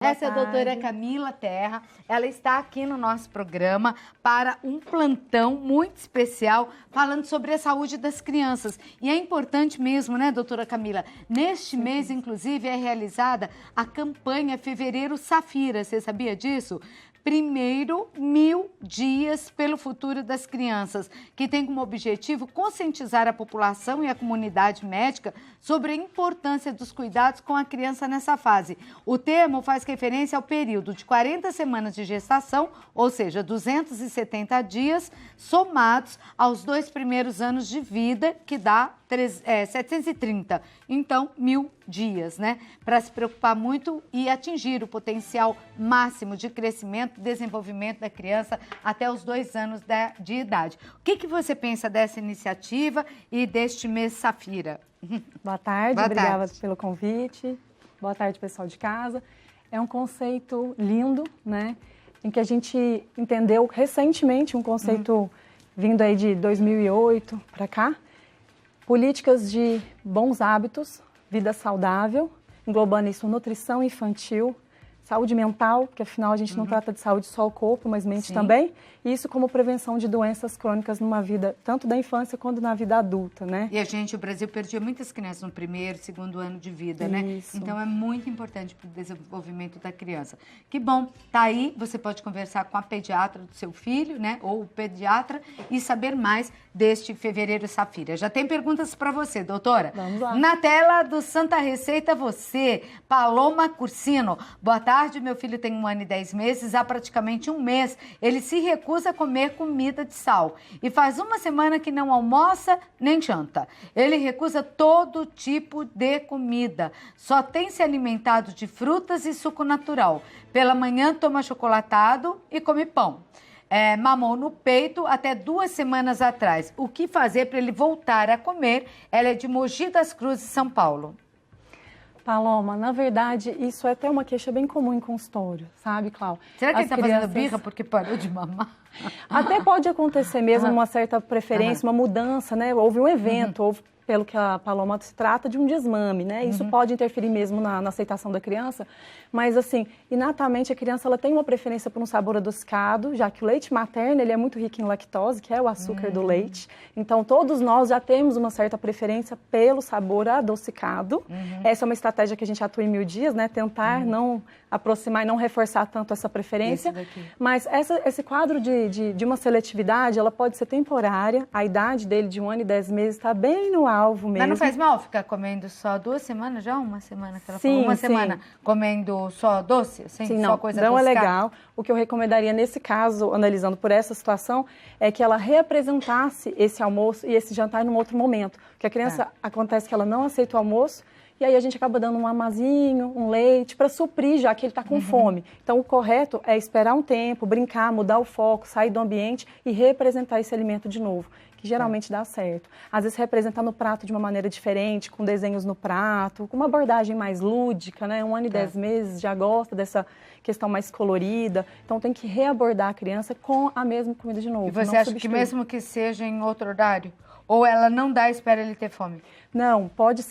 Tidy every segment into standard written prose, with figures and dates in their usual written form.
Essa é a doutora Camila Terra, ela está aqui no nosso programa para um plantão muito especial falando sobre a saúde das crianças. E é importante mesmo, né, doutora Camila? Neste mês, inclusive, é realizada a campanha Fevereiro Safira, você sabia disso? Primeiro 1000 dias pelo futuro das crianças, que tem como objetivo conscientizar a população e a comunidade médica sobre a importância dos cuidados com a criança nessa fase. O termo faz referência ao período de 40 semanas de gestação, ou seja, 270 dias, somados aos 2 primeiros anos de vida, que dá 730. Então, 1000 dias, né? Para se preocupar muito e atingir o potencial máximo de crescimento e desenvolvimento da criança até os 2 anos de idade. O que você pensa dessa iniciativa e deste mês Safira? Boa tarde, Boa obrigada tarde. pelo convite. Boa tarde, pessoal de casa. É um conceito lindo, né? Em que a gente entendeu recentemente um conceito vindo aí de 2008 para cá. Políticas de bons hábitos, vida saudável, englobando isso nutrição infantil, saúde mental, que afinal a gente não trata de saúde só o corpo, mas mente também. E isso como prevenção de doenças crônicas numa vida, tanto da infância quanto na vida adulta, né? E o Brasil perdia muitas crianças no primeiro, segundo ano de vida, né? Isso. Então é muito importante para o desenvolvimento da criança. Que bom, tá aí, você pode conversar com a pediatra do seu filho, né? Ou o pediatra e saber mais deste Fevereiro Safira. Já tem perguntas para você, doutora? Vamos lá. Na tela do Santa Receita, você, Paloma Cursino. Boa tarde, meu filho tem 1 ano e 10 meses, há praticamente um mês. Ele se recusa a comer comida de sal e faz 1 semana que não almoça nem janta. Ele recusa todo tipo de comida, só tem se alimentado de frutas e suco natural. Pela manhã toma chocolatado e come pão. Mamou no peito até 2 semanas atrás. O que fazer para ele voltar a comer? Ela é de Mogi das Cruzes, São Paulo. Paloma, na verdade, isso é até uma queixa bem comum em consultório, sabe, Clau? Será que As ele está fazendo birra porque parou de mamar? Até pode acontecer mesmo uma certa preferência, uma mudança, né? Houve um evento, houve, pelo que a Paloma se trata, de um desmame, né? Isso pode interferir mesmo na aceitação da criança, mas assim, inatamente a criança ela tem uma preferência por um sabor adocicado, já que o leite materno ele é muito rico em lactose, que é o açúcar do leite. Então, todos nós já temos uma certa preferência pelo sabor adocicado. Essa é uma estratégia que a gente atua em 1000 dias, né? Tentar não aproximar e não reforçar tanto essa preferência. Mas esse quadro de uma seletividade, ela pode ser temporária. A idade dele de 1 ano e 10 meses está bem no alvo mesmo. Mas não faz mal ficar comendo só 2 semanas já? 1 semana que ela Sim, falou? 1 sim. semana comendo só doce? Assim, Sim, só não, coisa não é adocicada? legal. O que eu recomendaria nesse caso, analisando por essa situação, é que ela reapresentasse esse almoço e esse jantar num outro momento. Porque a criança, acontece que ela não aceita o almoço, e aí a gente acaba dando um amazinho, um leite, para suprir, já que ele está com fome. Então, o correto é esperar um tempo, brincar, mudar o foco, sair do ambiente e representar esse alimento de novo, que geralmente dá certo. Às vezes, representar no prato de uma maneira diferente, com desenhos no prato, com uma abordagem mais lúdica, né? 1 ano e 10 meses já gosta dessa questão mais colorida. Então, tem que reabordar a criança com a mesma comida de novo. E você não acha substituir. que mesmo que seja em outro horário? Ou ela não dá e espera ele ter fome? Não, pode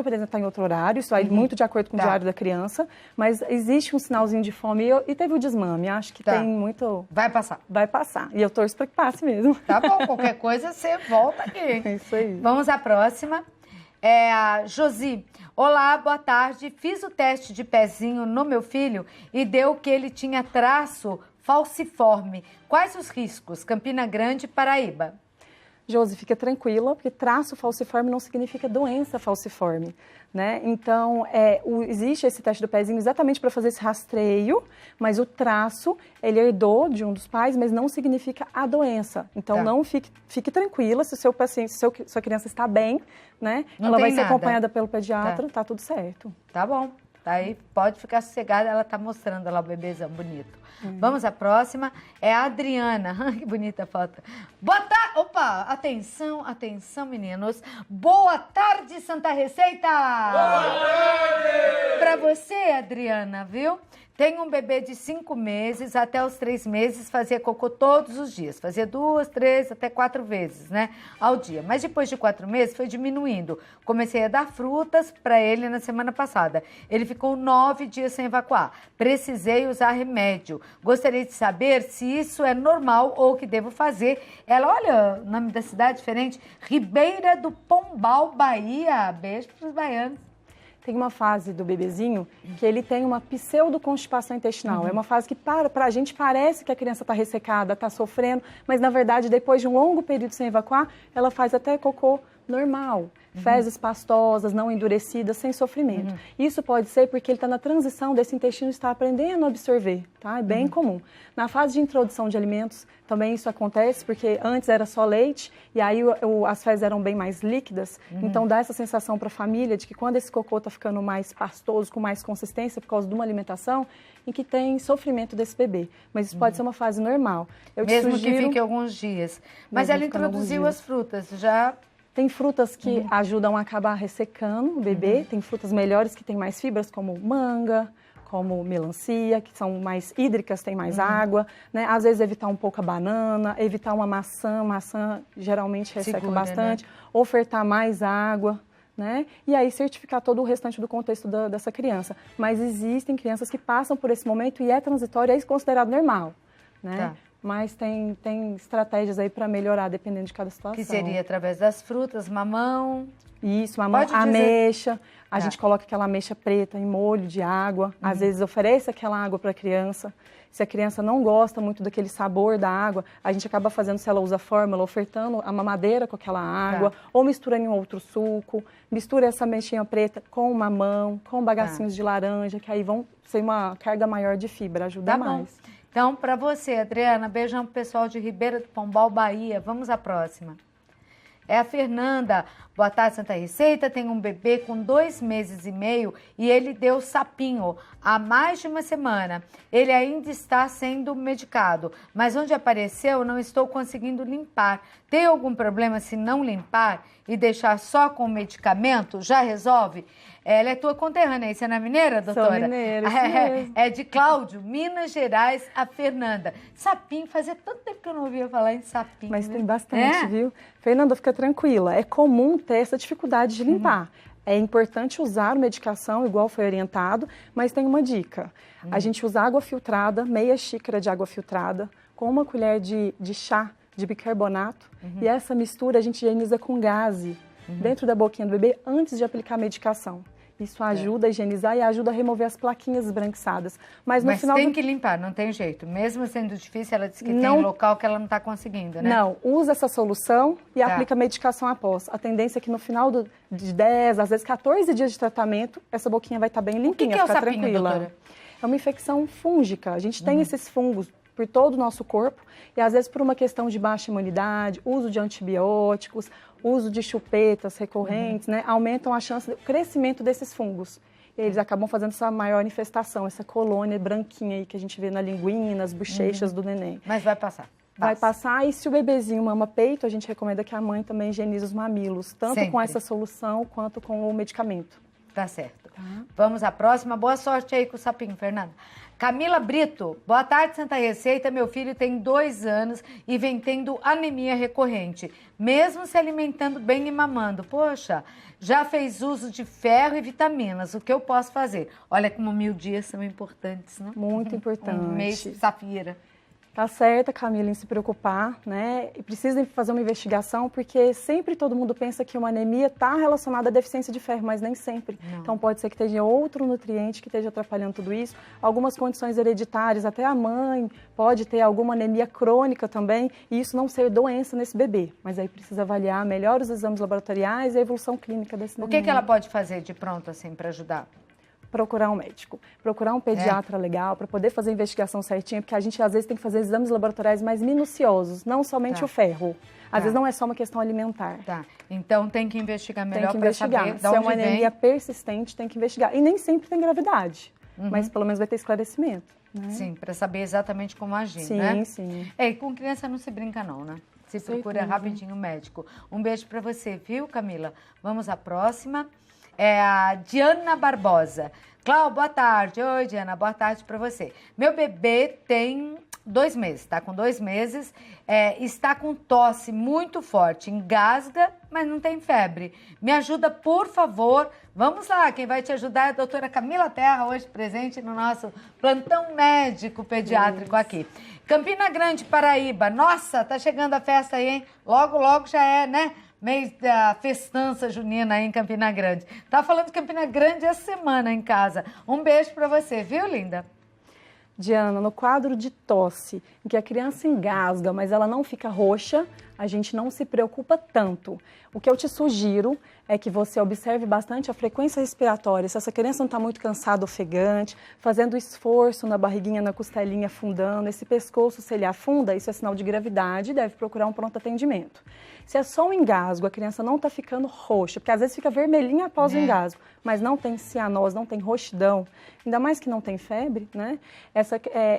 apresentar em outro horário, isso aí muito de acordo com o diário da criança, mas existe um sinalzinho de fome e teve o desmame, acho que tem muito... Vai passar. Vai passar, e eu torço para que passe mesmo. Tá bom, qualquer coisa você volta aqui. É isso aí. Vamos à próxima. É a Josi. Olá, boa tarde. Fiz o teste de pezinho no meu filho e deu que ele tinha traço falciforme. Quais os riscos? Campina Grande, Paraíba. Josi, fica tranquila, porque traço falciforme não significa doença falciforme, né? Então, existe esse teste do pezinho exatamente para fazer esse rastreio, mas o traço, ele herdou de um dos pais, mas não significa a doença. Então, não fique tranquila, se o seu paciente, se sua criança está bem, né? Não ela vai tem ser nada. acompanhada pelo pediatra, tá tudo certo. Tá bom. Aí pode ficar sossegada, ela tá mostrando lá o bebezão bonito. Vamos à próxima. É a Adriana. Que bonita a foto. Boa tarde. Opa, atenção, atenção, meninos. Boa tarde, Santa Receita! Boa tarde! Pra você, Adriana, viu? Tenho um bebê de 5 meses, até os 3 meses fazia cocô todos os dias. Fazia 2, 3, até 4 vezes, né, ao dia. Mas depois de 4 meses foi diminuindo. Comecei a dar frutas para ele na semana passada. Ele ficou 9 dias sem evacuar. Precisei usar remédio. Gostaria de saber se isso é normal ou o que devo fazer. Ela, olha, o nome da cidade diferente, Ribeira do Pombal, Bahia. Beijo para os baianos. Tem uma fase do bebezinho que ele tem uma pseudoconstipação intestinal. É uma fase que para a gente parece que a criança está ressecada, está sofrendo, mas na verdade depois de um longo período sem evacuar, ela faz até cocô normal. Fezes pastosas, não endurecidas, sem sofrimento. Isso pode ser porque ele está na transição desse intestino estar aprendendo a absorver, tá? É bem comum. Na fase de introdução de alimentos, também isso acontece, porque antes era só leite, e aí as fezes eram bem mais líquidas, então dá essa sensação para a família de que quando esse cocô está ficando mais pastoso, com mais consistência, por causa de uma alimentação, em que tem sofrimento desse bebê. Mas isso pode ser uma fase normal. Mesmo que fique alguns dias. Mas ela introduziu as frutas, já... Tem frutas que ajudam a acabar ressecando o bebê, tem frutas melhores que têm mais fibras, como manga, como melancia, que são mais hídricas, tem mais água, né? Às vezes evitar um pouco a banana, evitar uma maçã geralmente resseca bastante, né? Ofertar mais água, né? E aí certificar todo o restante do contexto dessa criança. Mas existem crianças que passam por esse momento e é transitório, é considerado normal, né? Tá. Mas tem estratégias aí para melhorar, dependendo de cada situação. Que seria através das frutas, mamão... Isso, mamão, ameixa. A gente coloca aquela ameixa preta em molho de água. Às vezes oferece aquela água para a criança. Se a criança não gosta muito daquele sabor da água, a gente acaba fazendo, se ela usa fórmula, ofertando a mamadeira com aquela água, ou misturando em outro suco. Mistura essa ameixinha preta com mamão, com bagacinhos de laranja, que aí vão ser uma carga maior de fibra, ajuda mais. Bom. Então, para você, Adriana, beijão pro pessoal de Ribeira do Pombal, Bahia. Vamos à próxima. É a Fernanda. Boa tarde, Santa Receita. Tenho um bebê com 2 meses e meio e ele deu sapinho há mais de uma semana. Ele ainda está sendo medicado, mas onde apareceu não estou conseguindo limpar. Tem algum problema se não limpar e deixar só com o medicamento? Já resolve? Ela é tua conterrânea, isso é na Mineira, doutora? Sou mineira, é de Cláudio, Minas Gerais, a Fernanda. Sapinho, fazia tanto tempo que eu não ouvia falar em sapinho. Mas tem bastante, viu? Fernanda, fica tranquila, é comum ter essa dificuldade de limpar. É importante usar medicação, igual foi orientado, mas tem uma dica. A gente usa água filtrada, meia xícara de água filtrada, com uma colher de chá de bicarbonato, e essa mistura a gente higieniza com gaze dentro da boquinha do bebê antes de aplicar a medicação. Isso ajuda a higienizar e ajuda a remover as plaquinhas esbranquiçadas. Mas final tem que limpar, não tem jeito. Mesmo sendo difícil, ela disse que tem um local que ela não está conseguindo, né? Não, usa essa solução e aplica a medicação após. A tendência é que no final de 10, às vezes 14 dias de tratamento, essa boquinha vai estar bem limpinha, ficar tranquila. Doutora? É uma infecção fúngica. A gente tem esses fungos por todo o nosso corpo e às vezes por uma questão de baixa imunidade, uso de antibióticos, uso de chupetas recorrentes, né, aumentam a chance do crescimento desses fungos. E eles acabam fazendo essa maior infestação, essa colônia branquinha aí que a gente vê na linguinha, nas bochechas do neném. Mas vai passar. Vai passar, e se o bebezinho mama peito, a gente recomenda que a mãe também higienize os mamilos, tanto com essa solução quanto com o medicamento. Tá certo. Vamos à próxima. Boa sorte aí com o sapinho, Fernanda. Camila Brito, boa tarde, Santa Receita. Meu filho tem 2 anos e vem tendo anemia recorrente, mesmo se alimentando bem e mamando. Poxa, já fez uso de ferro e vitaminas. O que eu posso fazer? Olha como 1000 dias são importantes, né? Muito importante. Um mês de safira. Tá certa, Camila, em se preocupar, né? E precisa fazer uma investigação, porque sempre todo mundo pensa que uma anemia está relacionada à deficiência de ferro, mas nem sempre. Não. Então pode ser que esteja outro nutriente que esteja atrapalhando tudo isso. Algumas condições hereditárias, até a mãe pode ter alguma anemia crônica também, e isso não ser doença nesse bebê. Mas aí precisa avaliar melhor os exames laboratoriais e a evolução clínica desse neném. O que ela pode fazer de pronto, assim, para ajudar? Procurar um médico, procurar um pediatra legal para poder fazer a investigação certinha, porque a gente às vezes tem que fazer exames laboratoriais mais minuciosos, não somente o ferro. Às vezes não é só uma questão alimentar. Então tem que investigar melhor para saber se é uma anemia persistente, tem que investigar. E nem sempre tem gravidade, mas pelo menos vai ter esclarecimento. Né? Sim, para saber exatamente como agir, né? Sim. E com criança não se brinca não, né? Se procura rapidinho o médico. Um beijo para você, viu, Camila? Vamos à próxima. É a Diana Barbosa. Cláudia, boa tarde. Oi, Diana, boa tarde para você. Meu bebê tem 2 meses, tá com 2 meses, está com tosse muito forte, engasga, mas não tem febre. Me ajuda, por favor. Vamos lá, quem vai te ajudar é a doutora Camila Terra, hoje presente no nosso plantão médico pediátrico aqui. Campina Grande, Paraíba. Nossa, tá chegando a festa aí, hein? Logo, logo já é, né? Mês da festança junina aí em Campina Grande. Tá falando de Campina Grande essa semana em casa. Um beijo pra você, viu, linda? Diana, no quadro de tosse, em que a criança engasga, mas ela não fica roxa, a gente não se preocupa tanto. O que eu te sugiro é que você observe bastante a frequência respiratória. Se essa criança não está muito cansada, ofegante, fazendo esforço na barriguinha, na costelinha, afundando, esse pescoço, se ele afunda, isso é sinal de gravidade e deve procurar um pronto atendimento. Se é só um engasgo, a criança não está ficando roxa, porque às vezes fica vermelhinha após o engasgo, mas não tem cianose, não tem roxidão, ainda mais que não tem febre, né?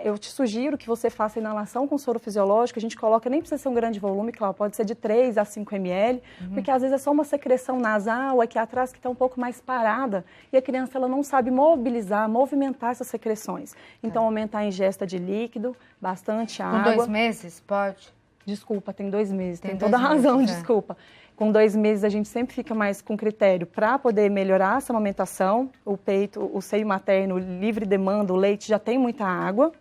Eu te sugiro que você faça inalação com soro fisiológico, a gente coloca, nem precisa ser um grande volume, claro, pode ser de 3 a 5 ml, porque às vezes é só uma secreção nasal aqui atrás que está um pouco mais parada e a criança ela não sabe movimentar essas secreções. Então, aumentar a ingesta de líquido, bastante água. Com 2 meses, pode? Desculpa, tem 2 meses, tem toda a razão, desculpa. Com 2 meses a gente sempre fica mais com critério para poder melhorar essa amamentação, o peito, o seio materno, livre demanda, o leite já tem muita água,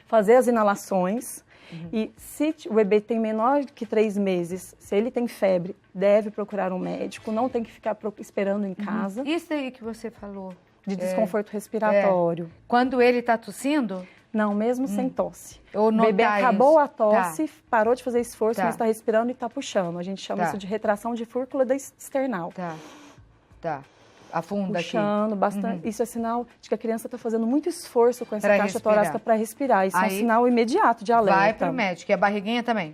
fazer as inalações. E se o bebê tem menor que 3 meses, se ele tem febre, deve procurar um médico, não tem que ficar esperando em casa. Isso aí que você falou. De desconforto respiratório. Quando ele está tossindo? Não, mesmo sem tosse. O bebê acabou a tosse, parou de fazer esforço, Tá. mas está respirando e está puxando. A gente chama isso de retração de fúrcula external. Tá. Afunda puxando aqui. Bastante. Isso é sinal de que a criança está fazendo muito esforço com essa Pra caixa respirar. torácica para respirar. Isso é um Aí, sinal imediato de alerta. Vai pro médico. E a barriguinha também?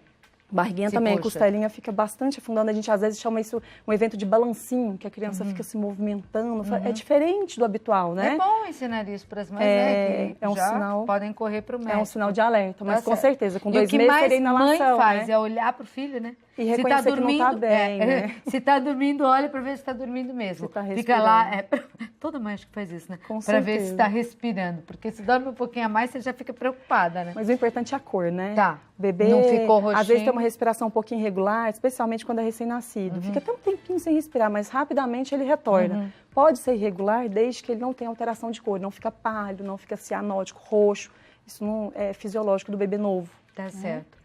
Barriguinha Se também, puxa. costelinha fica bastante afundando. A gente às vezes chama isso um evento de balancinho, que a criança fica se movimentando. É diferente do habitual, né? É bom ensinar isso para as mães, É, né? Que é um já sinal- podem correr para o médico. É um sinal de alerta, mas Tá com certo. certeza, com E 2 o que meses mais seria inalação, mãe faz né? é olhar pro filho, né? E reconhecer que não tá bem, né? Se tá dormindo, olha para ver se tá dormindo mesmo. Se tá Fica lá, respirando. toda mãe acho que faz isso, né? Com Para ver se certeza. está respirando, porque se dorme um pouquinho a mais, você já fica preocupada, né? Mas o importante é a cor, né? Tá. O bebê, Não ficou roxinho. às vezes tem uma respiração um pouquinho irregular, especialmente quando é recém-nascido. Fica até um tempinho sem respirar, mas rapidamente ele retorna. Pode ser irregular desde que ele não tenha alteração de cor, não fica pálido, não fica cianótico, roxo. Isso não é fisiológico do bebê novo. Tá certo.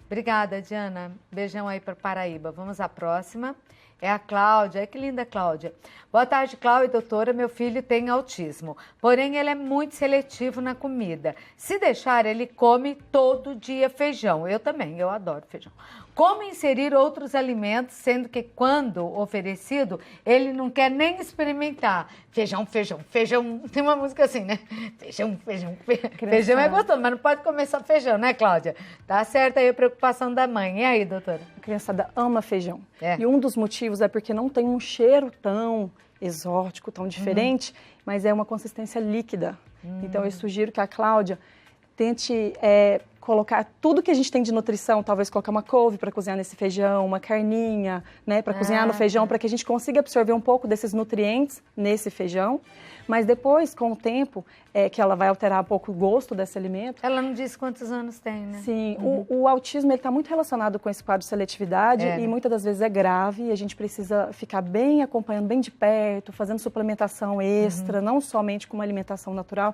Obrigada, Diana. Beijão aí para Paraíba. Vamos à próxima. É a Cláudia. Ai, que linda, Cláudia. Boa tarde, Cláudia, doutora. Meu filho tem autismo, porém ele é muito seletivo na comida. Se deixar, ele come todo dia feijão. Eu também, eu adoro feijão. Como inserir outros alimentos, sendo que quando oferecido, ele não quer nem experimentar. Feijão, feijão, feijão. Tem uma música assim, né? Feijão, feijão, feijão. Feijão é gostoso, mas não pode comer só feijão, né, Cláudia? Tá certo aí a preocupação da mãe. E aí, doutora? A criançada ama feijão. É. E um dos motivos é porque não tem um cheiro tão exótico, tão diferente, mas é uma consistência líquida. Então, eu sugiro que a Cláudia tente colocar tudo que a gente tem de nutrição, talvez colocar uma couve para cozinhar nesse feijão, uma carninha, né, para cozinhar no feijão, para que a gente consiga absorver um pouco desses nutrientes nesse feijão. Mas depois, com o tempo, que ela vai alterar um pouco o gosto desse alimento. Ela não disse quantos anos tem, né? Sim, o autismo está muito relacionado com esse quadro de seletividade e muitas das vezes é grave e a gente precisa ficar bem acompanhando bem de perto, fazendo suplementação extra, não somente com uma alimentação natural,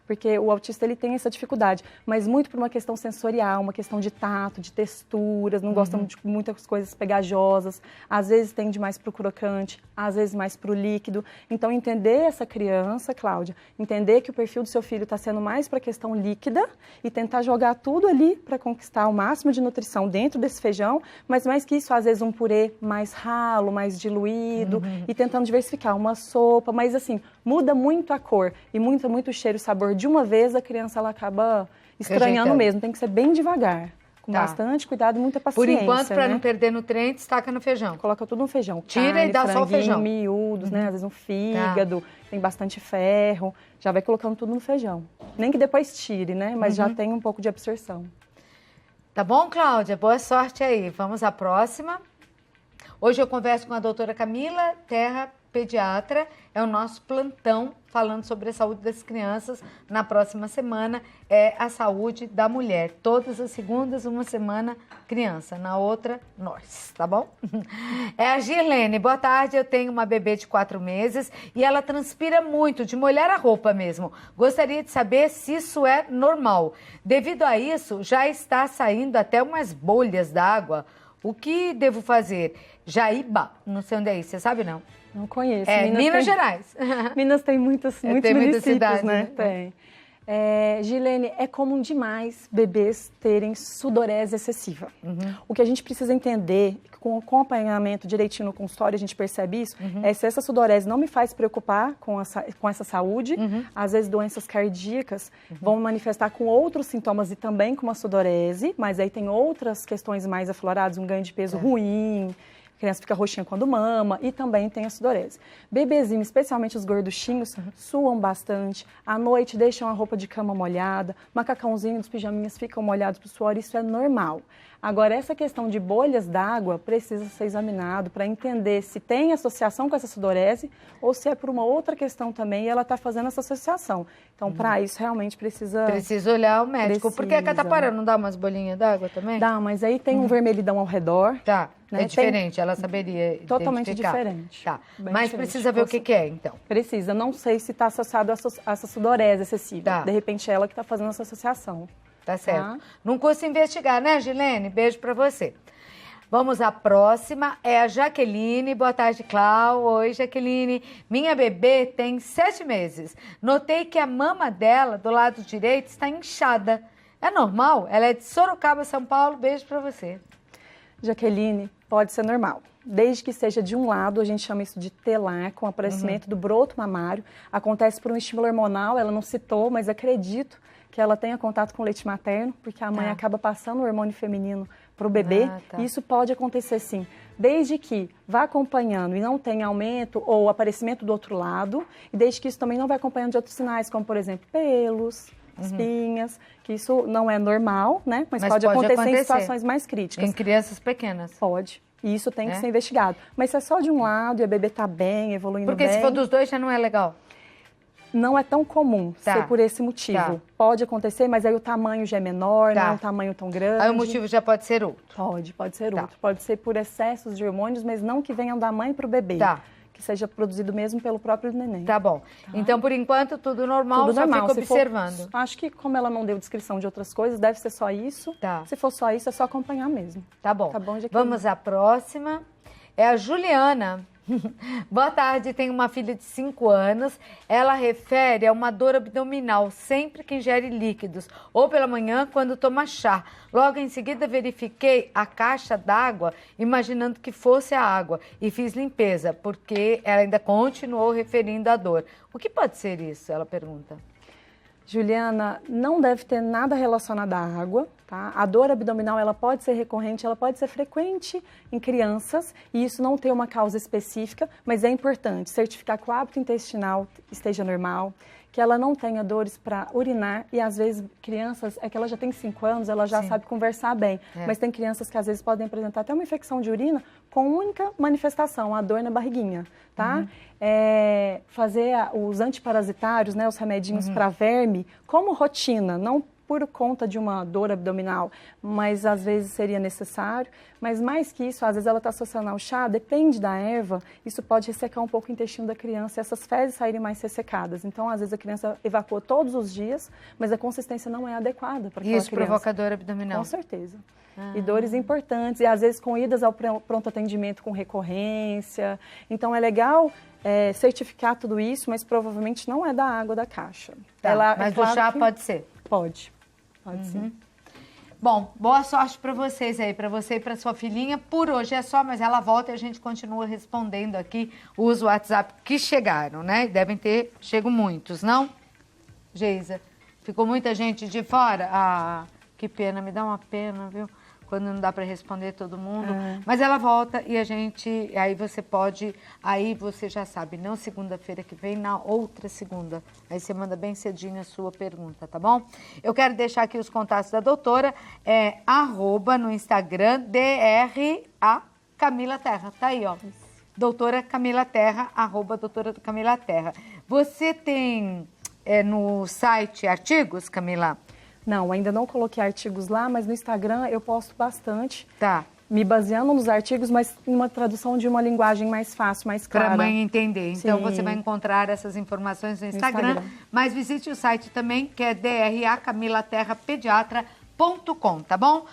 porque o autista ele tem essa dificuldade, mas muito por uma questão sensorial, uma questão de tato, de texturas, não gostam de muitas coisas pegajosas, às vezes tende mais para o crocante, às vezes mais para o líquido. Então, entender essa criança, Cláudia, entender que o perfil do seu filho está sendo mais para a questão líquida e tentar jogar tudo ali para conquistar o máximo de nutrição dentro desse feijão, mas mais que isso, às vezes um purê mais ralo, mais diluído e tentando diversificar uma sopa, mas assim, muda muito a cor e muito o cheiro e sabor de uma vez, a criança ela acaba estranhando Rejeitando. mesmo. Tem que ser bem devagar, com Tá. bastante cuidado e muita Por paciência. enquanto, para né? não perder nutrientes, taca no feijão. Coloca tudo no feijão. Tira Carne, e dá só o franguinho, feijão. miúdos, né? Às vezes um fígado, tem bastante ferro. Já vai colocando tudo no feijão. Nem que depois tire, né? Mas já tem um pouco de absorção. Tá bom, Cláudia? Boa sorte aí. Vamos à próxima. Hoje eu converso com a doutora Camila Terra, pediatra. É o nosso plantão falando sobre a saúde das crianças. Na próxima semana é a saúde da mulher. Todas as segundas, uma semana criança, na outra nós, tá bom? É a Girlene. Boa tarde, eu tenho uma bebê de 4 meses e ela transpira muito, de molhar a roupa mesmo. Gostaria de saber se isso é normal. Devido a isso, já está saindo até umas bolhas d'água. O que devo fazer? Jaíba, não sei onde é isso, você sabe não? Não conheço. É Minas Gerais. Minas tem muitos municípios, cidades, né? Tem. Gilene, é comum demais bebês terem sudorese excessiva. O que a gente precisa entender, com o acompanhamento direitinho no consultório, a gente percebe isso, é se essa sudorese não me faz preocupar com essa saúde, às vezes doenças cardíacas vão manifestar com outros sintomas e também com uma sudorese, mas aí tem outras questões mais afloradas, um ganho de peso ruim, a criança fica roxinha quando mama e também tem a sudorese. Bebezinho, especialmente os gorduchinhos, suam bastante. À noite deixam a roupa de cama molhada, macacãozinho dos pijaminhas ficam molhados pro suor, isso é normal. Agora, essa questão de bolhas d'água precisa ser examinado para entender se tem associação com essa sudorese ou se é por uma outra questão também e ela está fazendo essa associação. Então, para isso, realmente precisa... Precisa olhar o médico. Porque a catapara não dá umas bolinhas d'água também? Dá, mas aí tem um vermelhidão ao redor. Tá, né? é diferente, ela saberia totalmente identificar. diferente. Tá, Bem mas diferente. precisa ver o que é, então. Precisa, não sei se está associado a essa sudorese excessiva. Tá. De repente, é ela que está fazendo essa associação. Tá certo. Não custa investigar, né, Gilene? Beijo pra você. Vamos à próxima, é a Jaqueline. Boa tarde, Clau. Oi, Jaqueline. Minha bebê tem 7 meses. Notei que a mama dela, do lado direito, está inchada. É normal? Ela é de Sorocaba, São Paulo. Beijo pra você. Jaqueline, pode ser normal. Desde que seja de um lado, a gente chama isso de telar, com aparecimento do broto mamário. Acontece por um estímulo hormonal, ela não citou, mas acredito que ela tenha contato com o leite materno, porque a mãe acaba passando o hormônio feminino para o bebê. E isso pode acontecer sim, desde que vá acompanhando e não tenha aumento ou aparecimento do outro lado, e desde que isso também não vai acompanhando de outros sinais, como por exemplo, pelos, espinhas, que isso não é normal, né? Mas pode acontecer em situações mais críticas. Em crianças pequenas. Pode. E isso tem que ser investigado. Mas se é só de um lado e a bebê está bem, evoluindo bem... Porque se for dos dois já não é legal? Não é tão comum ser por esse motivo. Pode acontecer, mas aí o tamanho já é menor, não é um tamanho tão grande. Aí o motivo já pode ser outro. Pode ser outro. Pode ser por excessos de hormônios, mas não que venham da mãe para o bebê. Que seja produzido mesmo pelo próprio neném. Tá bom. Então, por enquanto, tudo normal, tudo só normal. fica observando. Acho que como ela não deu descrição de outras coisas, deve ser só isso. Se for só isso, é só acompanhar mesmo. Tá bom. Tá bom, Jaqueline? Vamos à próxima. É a Juliana. Boa tarde, tenho uma filha de 5 anos. Ela refere a uma dor abdominal sempre que ingere líquidos, ou pela manhã quando toma chá. Logo em seguida verifiquei a caixa d'água, imaginando que fosse a água, e fiz limpeza, porque ela ainda continuou referindo a dor. O que pode ser isso? Ela pergunta. Juliana, não deve ter nada relacionado à água, tá? A dor abdominal, ela pode ser recorrente, ela pode ser frequente em crianças e isso não tem uma causa específica, mas é importante certificar que o hábito intestinal esteja normal, que ela não tenha dores para urinar e às vezes crianças, é que ela já tem 5 anos, ela já sabe conversar bem, mas tem crianças que às vezes podem apresentar até uma infecção de urina com única manifestação, a dor na barriguinha, tá? Fazer os antiparasitários, né, os remedinhos para verme, como rotina, não por conta de uma dor abdominal, mas às vezes seria necessário. Mas mais que isso, às vezes ela está associando ao chá, depende da erva, isso pode ressecar um pouco o intestino da criança e essas fezes saírem mais ressecadas. Então, às vezes a criança evacua todos os dias, mas a consistência não é adequada para aquela criança. Isso provoca dor abdominal? Com certeza. E dores importantes, e às vezes com idas ao pronto atendimento com recorrência. Então, é legal certificar tudo isso, mas provavelmente não é da água da caixa. Mas do chá pode ser? Pode sim. Bom, boa sorte para vocês aí, para você e para sua filhinha. Por hoje é só, mas ela volta e a gente continua respondendo aqui os WhatsApp que chegaram, né? Devem ter chego muitos, não? Geisa, ficou muita gente de fora? Ah, que pena, me dá uma pena, viu? Quando não dá para responder todo mundo. Mas ela volta e a gente... Aí você pode... Aí você já sabe, não segunda-feira que vem, na outra segunda. Aí você manda bem cedinho a sua pergunta, tá bom? Eu quero deixar aqui os contatos da doutora. @ no Instagram, DRA Camila Terra. Tá aí, ó. Doutora Camila Terra, @ doutora Camila Terra. Você tem no site artigos, Camila? Não, ainda não coloquei artigos lá, mas no Instagram eu posto bastante. Tá. Me baseando nos artigos, mas em uma tradução de uma linguagem mais fácil, mais clara. Para a mãe entender. Então, Sim. você vai encontrar essas informações no Instagram. Mas visite o site também, que é dracamilaterrapediatra.com, tá bom?